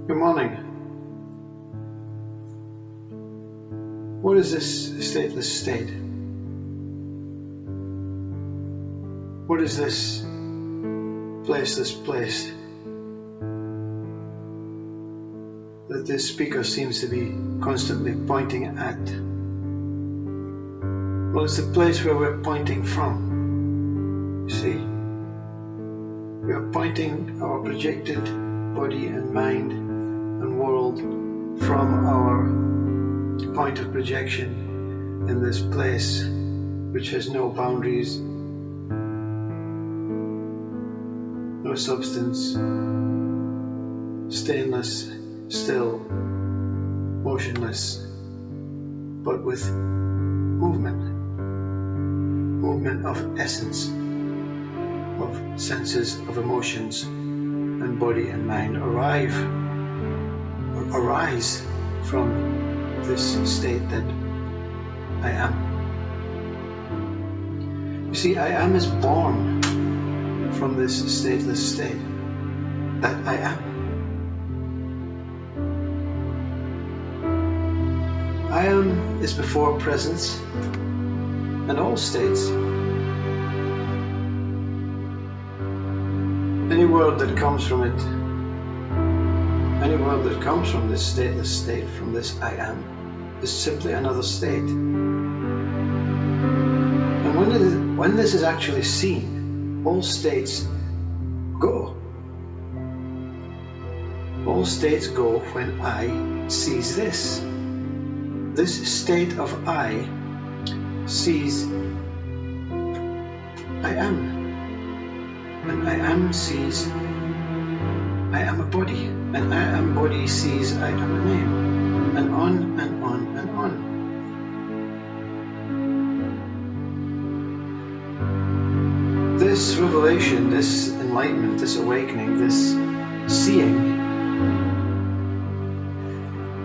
Good morning. What is this stateless state? What is this place that this speaker seems to be constantly pointing at? Well, it's the place where we're pointing from. You see, we are pointing our projected body and mind and world from our point of projection in this place which has no boundaries, no substance, stainless, still, motionless, but with movement of essence, of senses, of emotions, and body and mind arise from this state that I am. You see, I am is born from this stateless state that I am. I am is before presence and all states. Any word that comes from it, any word that comes from this stateless state, from this I am, is simply another state. And when this is actually seen, all states go. All states go when I sees this. This state of I sees I am. And I am sees I am a body. And I am body sees I am a name. And on and on and on. This revelation, this enlightenment, this awakening, this seeing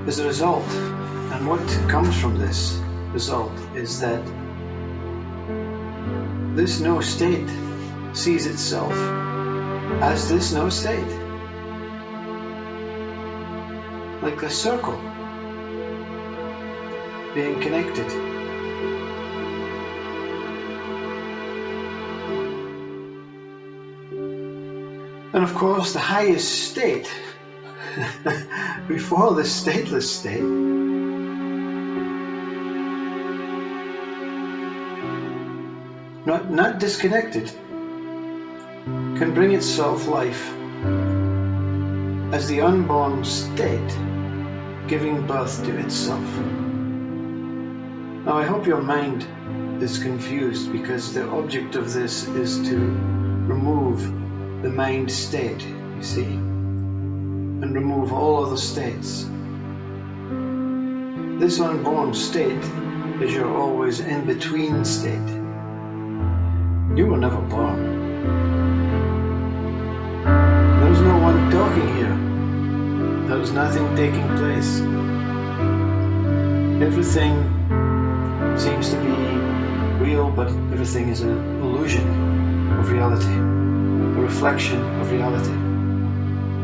is a result. And what comes from this result is that this no state sees itself as this no state. Like a circle being connected. And of course, the highest state before the stateless state not disconnected, can bring itself life as the unborn state giving birth to itself. Now I hope your mind is confused, because the object of this is to remove the mind state, you see, and remove all other states. This unborn state is your always in-between state. You were never born. There's no one talking here. There's nothing taking place. Everything seems to be real, but everything is an illusion of reality, a reflection of reality.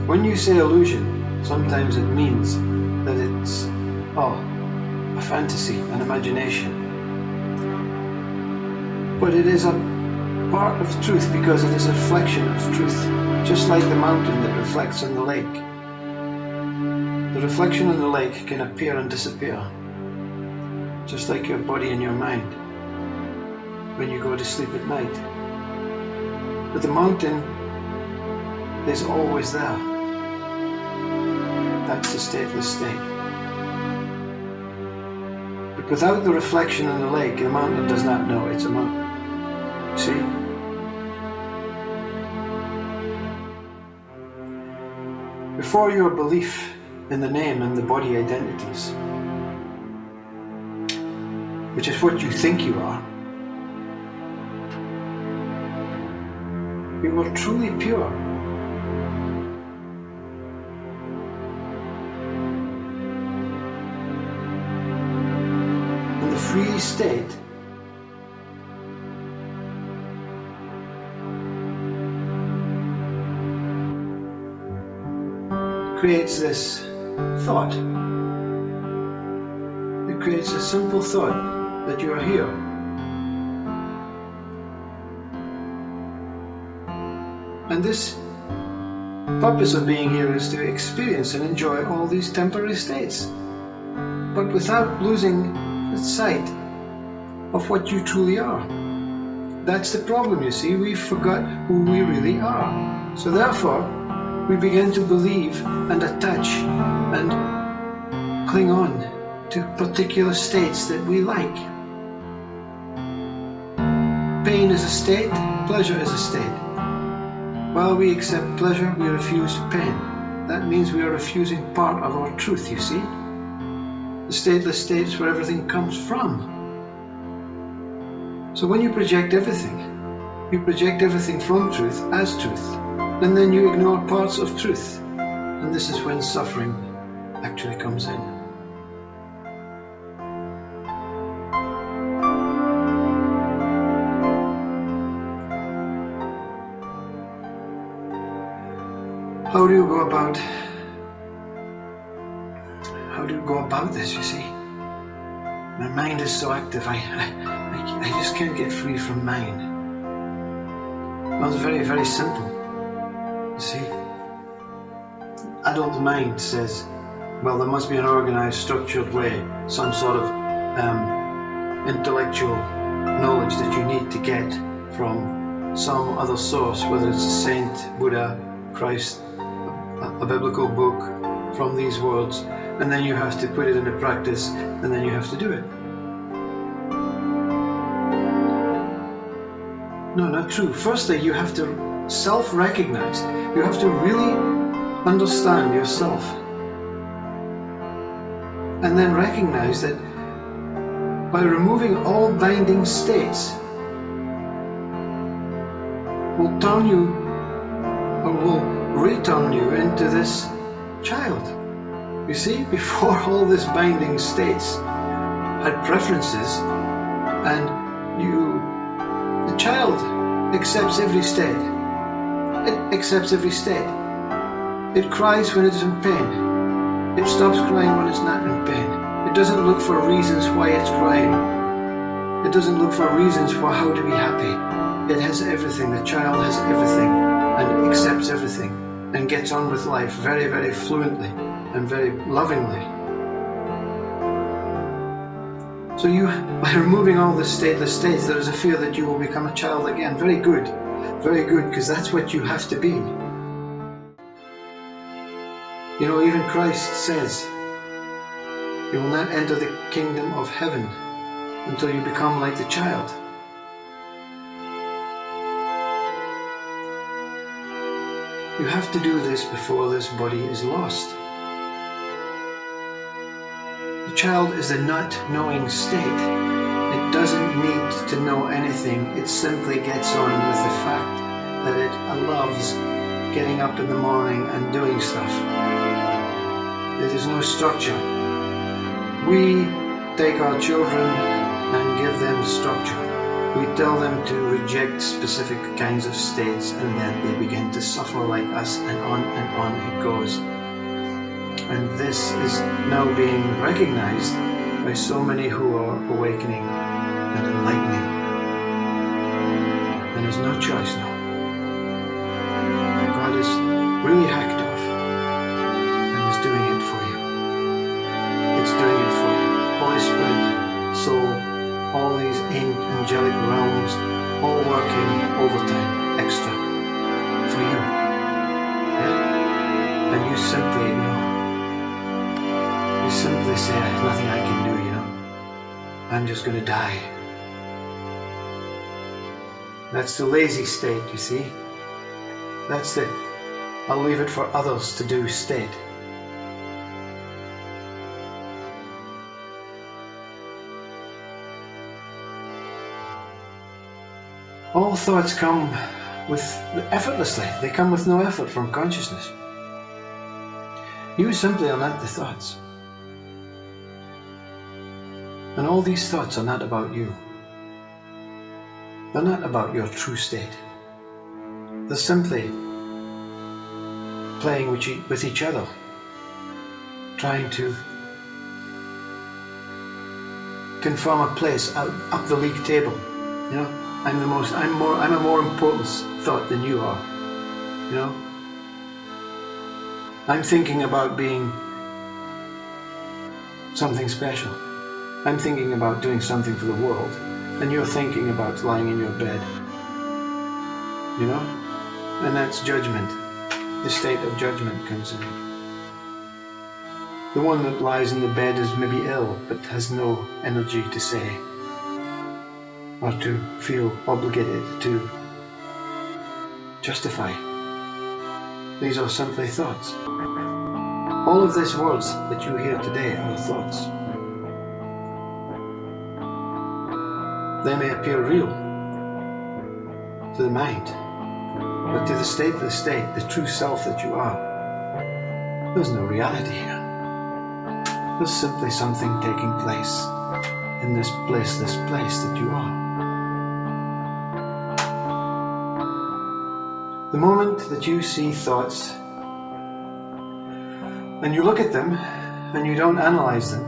When you say illusion, sometimes it means that it's a fantasy, an imagination. But it is a part of truth, because it is a reflection of truth, just like the mountain that reflects on the lake. The reflection on the lake can appear and disappear, just like your body and your mind when you go to sleep at night. But the mountain is always there. That's the stateless state. But without the reflection on the lake, the mountain does not know it's a mountain. See? Before your belief in the name and the body identities, which is what you think you are, you were truly pure. In the free state, creates this thought. It creates a simple thought that you are here. And this purpose of being here is to experience and enjoy all these temporary states, but without losing sight of what you truly are. That's the problem, you see. We forgot who we really are. So therefore, we begin to believe and attach and cling on to particular states that we like. Pain is a state, pleasure is a state. While we accept pleasure, we refuse pain. That means we are refusing part of our truth, you see. The stateless state is where everything comes from. So when you project everything from truth as truth, and then you ignore parts of truth. And this is when suffering actually comes in. How do you go about this, you see? My mind is so active, I just can't get free from mind. Well, it's very, very simple. You see, adult mind says, well, there must be an organized, structured way, some sort of intellectual knowledge that you need to get from some other source, whether it's a saint, Buddha, Christ, a biblical book, from these words, and then you have to put it into practice, and then you have to do it. No, not true. Firstly, you have to self-recognize. You have to really understand yourself. And then recognize that by removing all binding states will turn you, or will return you into this child. You see, before all this binding states had preferences, and the child accepts every state. It accepts every state. It cries when it is in pain. It stops crying when it's not in pain. It doesn't look for reasons why it's crying. It doesn't look for reasons for how to be happy. It has everything. The child has everything and accepts everything and gets on with life very, very fluently and very lovingly. So by removing all the stateless states, there is a fear that you will become a child again. Very good, because that's what you have to be. You know, even Christ says, you will not enter the kingdom of heaven until you become like the child. You have to do this before this body is lost. The child is the not knowing state. It doesn't need to know anything. It simply gets on with the fact that it loves getting up in the morning and doing stuff. There is no structure. We take our children and give them structure. We tell them to reject specific kinds of states, and then they begin to suffer like us, and on it goes. And this is now being recognized by so many who are awakening and enlightening. And there's no choice now. God is really hacked off and is doing it for you. It's doing it for you. Holy Spirit, soul, all these angelic realms, all working overtime, extra, for you. Yeah? And you simply ignore. You simply say, there's nothing I can do, you know. I'm just going to die. That's the lazy state, you see. That's the I'll leave it for others to do state. All thoughts come effortlessly. They come with no effort from consciousness. You simply are not the thoughts. And all these thoughts are not about you. They're not about your true state. They're simply playing with each other trying to confirm a place up the league table. You know, I'm a more important thought than you are. You know, I'm thinking about being something special. I'm thinking about doing something for the world, and you're thinking about lying in your bed. You know, and that's judgment. The state of judgment comes in. The one that lies in the bed is maybe ill, but has no energy to say or to feel obligated to justify. These are simply thoughts. All of these words that you hear today are thoughts. They may appear real to the mind, but to the stateless state, the true self that you are, there's no reality here. There's simply something taking place in this place that you are. The moment that you see thoughts and you look at them and you don't analyze them,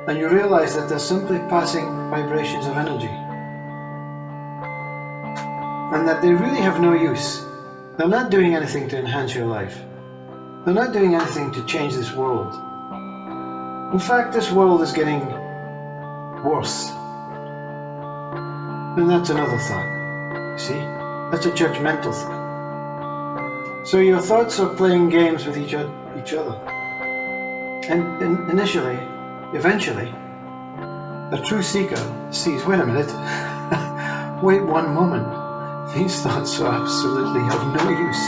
and you realize that they're simply passing vibrations of energy, and that they really have no use. They're not doing anything to enhance your life. They're not doing anything to change this world. In fact, this world is getting worse. And that's another thought. See? That's a judgmental thought. So your thoughts are playing games with each other. And eventually, a true seeker sees, wait a minute, wait one moment. These thoughts are absolutely of no use.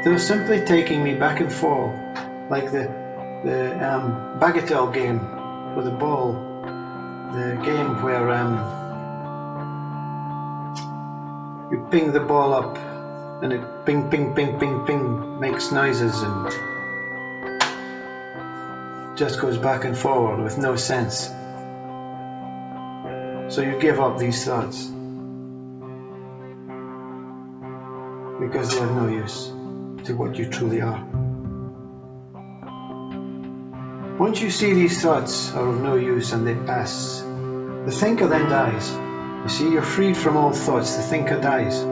They're simply taking me back and forth, like the bagatelle game with the ball, the game where you ping the ball up and it ping, ping, ping, ping, ping, makes noises and just goes back and forward with no sense. So you give up these thoughts because they have no use to what you truly are. Once you see these thoughts are of no use and they pass, the thinker then dies. You see, you're freed from all thoughts. The thinker dies.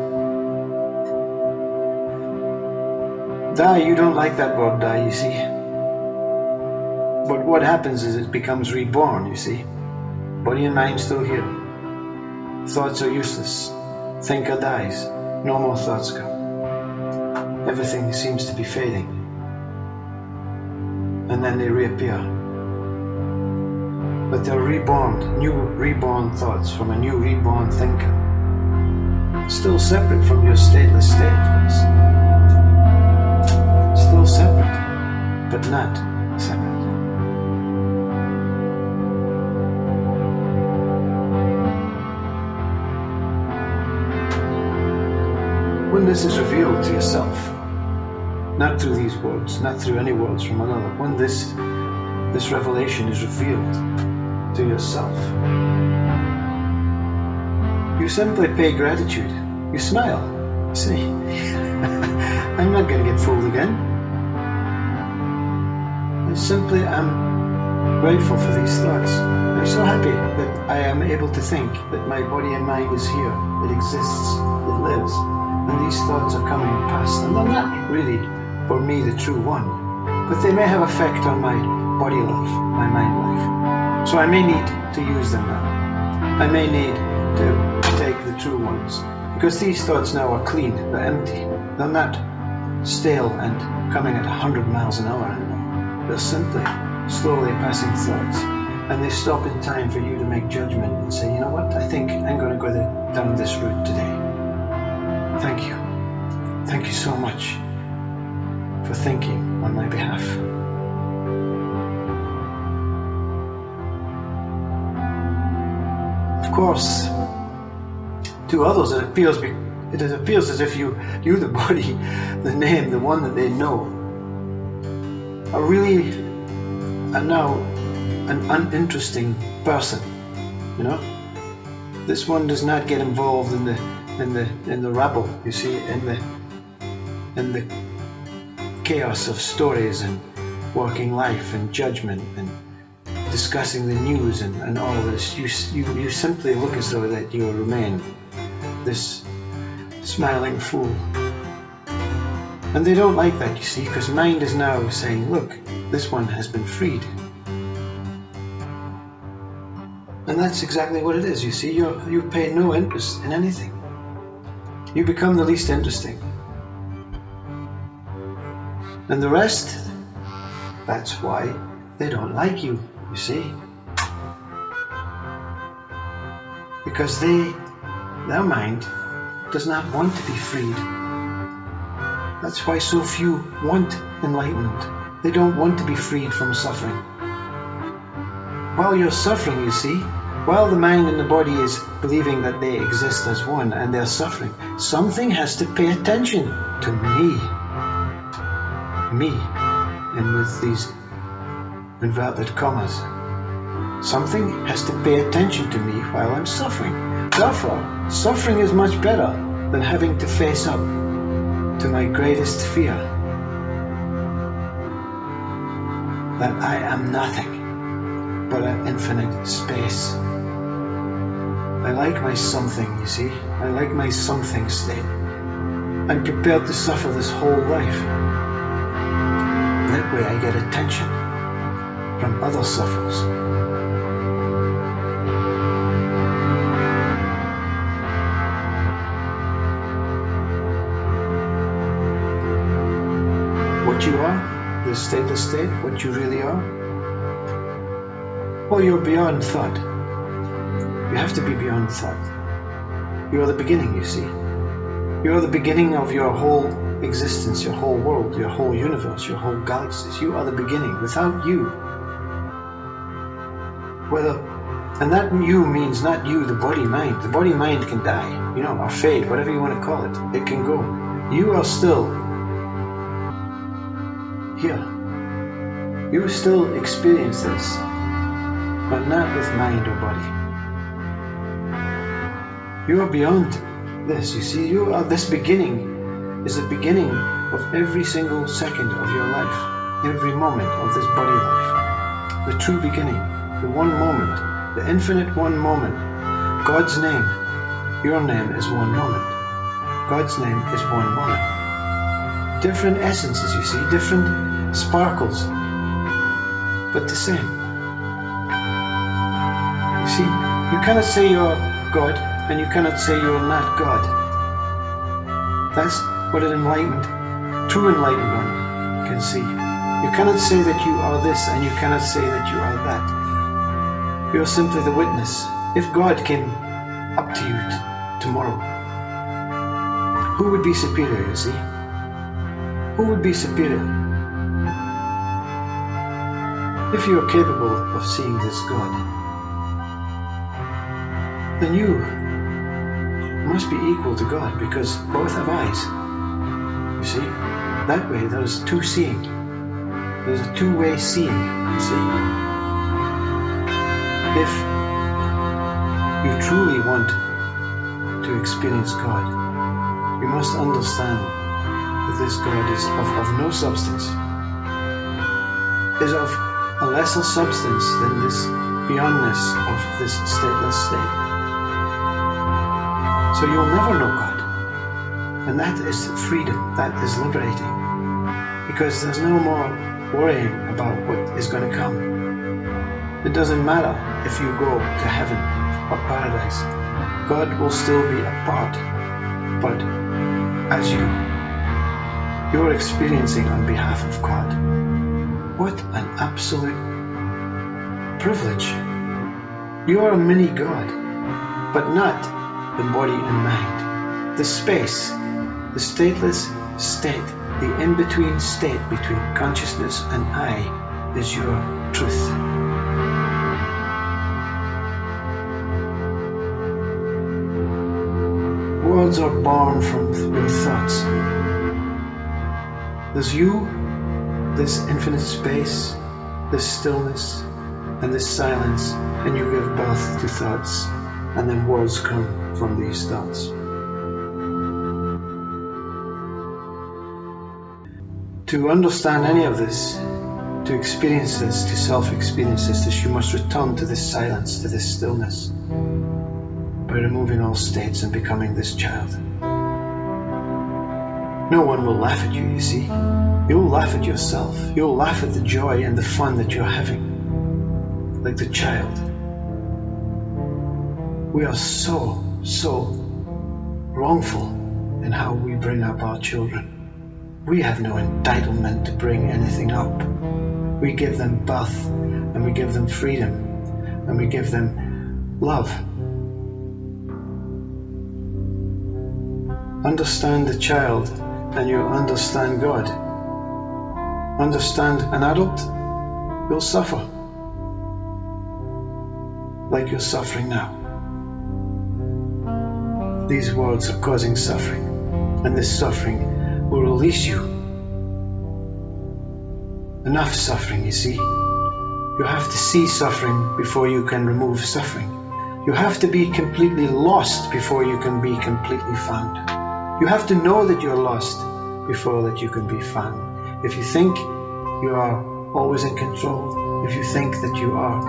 Die, you don't like that word die, you see. But what happens is it becomes reborn, you see. Body and mind still here. Thoughts are useless. Thinker dies. No more thoughts come. Everything seems to be fading. And then they reappear. But they're reborn, new reborn thoughts from a new reborn thinker. Still separate from your stateless state, of course. Still separate, but not separate. When this is revealed to yourself, not through these words, not through any words from another, when this revelation is revealed to yourself, you simply pay gratitude. You smile. You say, I'm not going to get fooled again. I simply am grateful for these thoughts. I'm so happy that I am able to think that my body and mind is here, it exists, it lives, and these thoughts are coming past, and they're not really for me the true one, but they may have effect on my body life, my mind life. So I may need to use them now. I may need to take the true ones, because these thoughts now are clean, they're empty, they're not stale and coming at 100 miles an hour anymore. They're simply slowly passing thoughts, and they stop in time for you to make judgment and say, you know what, I think I'm going to go down this route today. Thank you. Thank you so much for thinking on my behalf. Of course, to others it appears as if you, the body, the name, the one that they know, are now an uninteresting person. You know, this one does not get involved in the rabble. You see, in the chaos of stories and working life and judgment and discussing the news and all this, you simply look as though that you remain this smiling fool. And they don't like that, you see, because mind is now saying, look, this one has been freed. And that's exactly what it is, you see. You pay no interest in anything. You become the least interesting. And the rest, that's why they don't like you, you see. Because their mind does not want to be freed. That's why so few want enlightenment. They don't want to be freed from suffering. While you're suffering, you see, while the mind and the body is believing that they exist as one and they're suffering, something has to pay attention to me. Me, and with these inverted commas. Something has to pay attention to me while I'm suffering. Therefore, suffering is much better than having to face up to my greatest fear, that I am nothing but an infinite space. I like my something, you see. I like my something state. I'm prepared to suffer this whole life. That way I get attention from other sufferers. What you are, the stateless state, what you really are, well, you're beyond thought. You have to be beyond thought. You are the beginning, you see. You are the beginning of your whole existence, your whole world, your whole universe, your whole galaxies. You are the beginning. Without you, and that you means not you, the body mind. The body mind can die, or fade, whatever you want to call it. It can go. You are still here. You still experience this, but not with mind or body. You are beyond this, you see. You are this beginning is the beginning of every single second of your life, every moment of this body life. The true beginning, the one moment, the infinite one moment. God's name, your name is one moment. God's name is one moment. Different essences, you see, different sparkles, but the same. You see, you cannot say you're God, and you cannot say you're not God. That's what an enlightened, true enlightened one can see. You cannot say that you are this, and you cannot say that you are that. You are simply the witness. If God came up to you tomorrow, who would be superior, you see? Who would be superior? If you are capable of seeing this God, then you must be equal to God, because both have eyes. You see, that way there's two seeing. There's a two-way seeing, you see. If you truly want to experience God, you must understand that this God is of no substance, is of a lesser substance than this beyondness of this stateless state. So you'll never know God. And that is freedom, that is liberating. Because there's no more worrying about what is going to come. It doesn't matter if you go to heaven or paradise. God will still be a part. But as you're experiencing on behalf of God. What an absolute privilege. You are a mini God, but not the body and mind. The space, the stateless state, the in-between state between consciousness and I is your truth. Words are born from your thoughts. There's you, this infinite space, this stillness, and this silence, and you give birth to thoughts, and then words come from these thoughts. To understand any of this, to experience this, to self-experience this, you must return to this silence, to this stillness, by removing all states and becoming this child. No one will laugh at you, you see. You'll laugh at yourself. You'll laugh at the joy and the fun that you're having, like the child. We are so wrongful in how we bring up our children. We have no entitlement to bring anything up. We give them birth, and we give them freedom, and we give them love. Understand the child, and you'll understand God. Understand an adult, you'll suffer like you're suffering now. These words are causing suffering, and this suffering will release you. Enough suffering, you see. You have to see suffering before you can remove suffering. You have to be completely lost before you can be completely found. You have to know that you're lost before that you can be found. If you think you are always in control, if you think that you are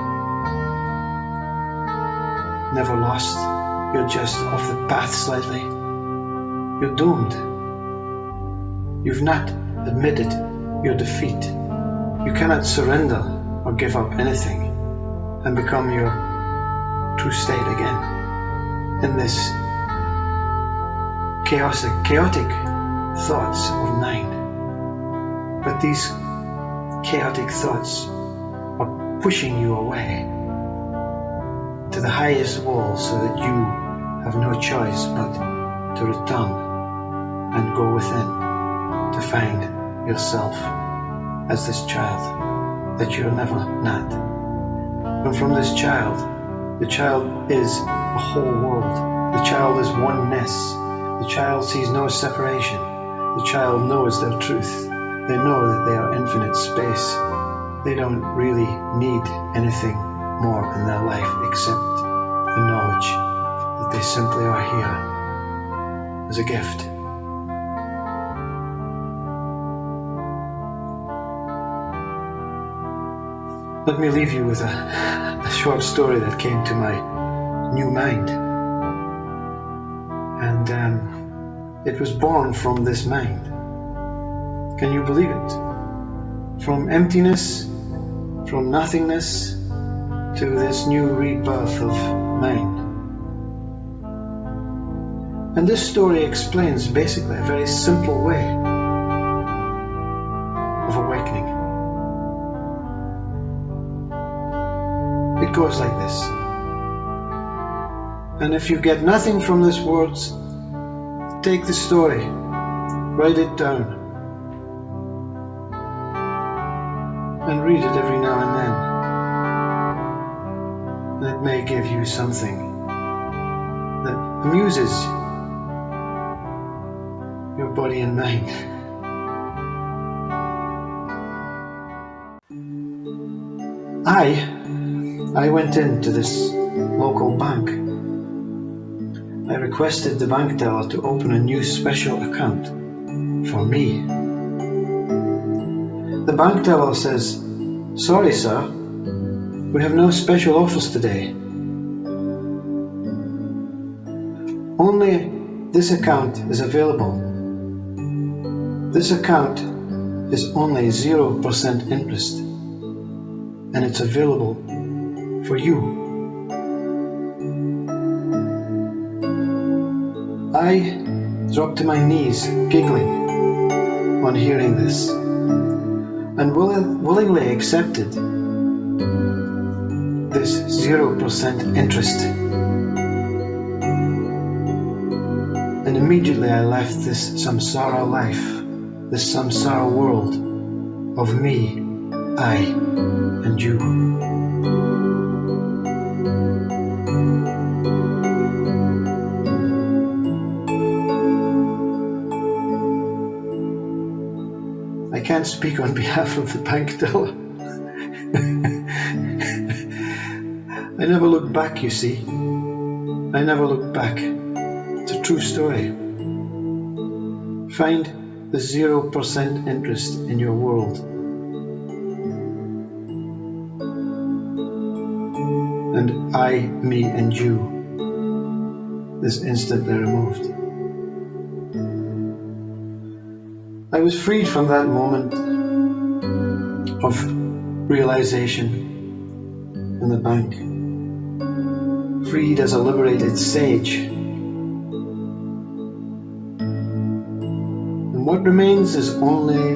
never lost, you're just off the path slightly, you're doomed. You've not admitted your defeat. You cannot surrender or give up anything and become your true state again in this chaotic thoughts of mind. But these chaotic thoughts are pushing you away to the highest wall so that you have no choice but to return and go within to find yourself as this child that you're never not. And from this child, the child is a whole world. The child is oneness. The child sees no separation. The child knows their truth. They know that they are infinite space. They don't really need anything more in their life except the knowledge that they simply are here as a gift. Let me leave you with a short story that came to my new mind. And it was born from this mind. Can you believe it? From emptiness, from nothingness, to this new rebirth of mind. And this story explains basically a very simple way of awakening. It goes like this. And if you get nothing from these words, take the story, write it down, and read it every now and then. And it may give you something that amuses your body and mind. I went into this local bank. I requested the bank teller to open a new special account for me. The bank teller says, "Sorry, sir, we have no special offers today. Only this account is available. This account is only 0% interest, and it's available for you." I dropped to my knees, giggling on hearing this, and willingly accepted this 0% interest. And immediately I left this samsara life, this samsara world of me, I, and you. I can't speak on behalf of the bank teller. I never looked back, you see. I never looked back. It's a true story. Find the 0% interest in your world. and I, me and you is instantly removed. I was freed from that moment of realization in the bank, freed as a liberated sage. And what remains is only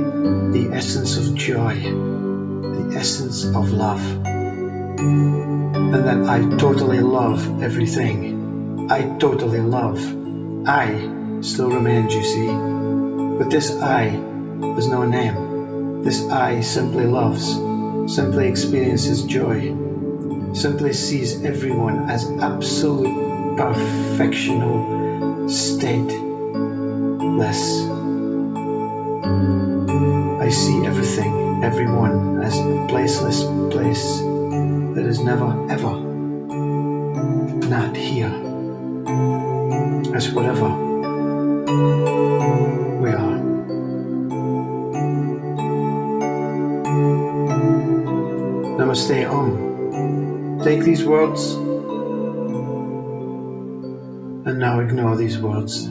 the essence of joy, the essence of love, and that I totally love everything. I totally love. I still remains, you see, but this I has no name. This I simply loves, simply experiences joy, simply sees everyone as absolute perfectional stateless. I see everything, everyone as a placeless place that is never ever not here, as whatever we are. Namaste Om. Take these words and now ignore these words.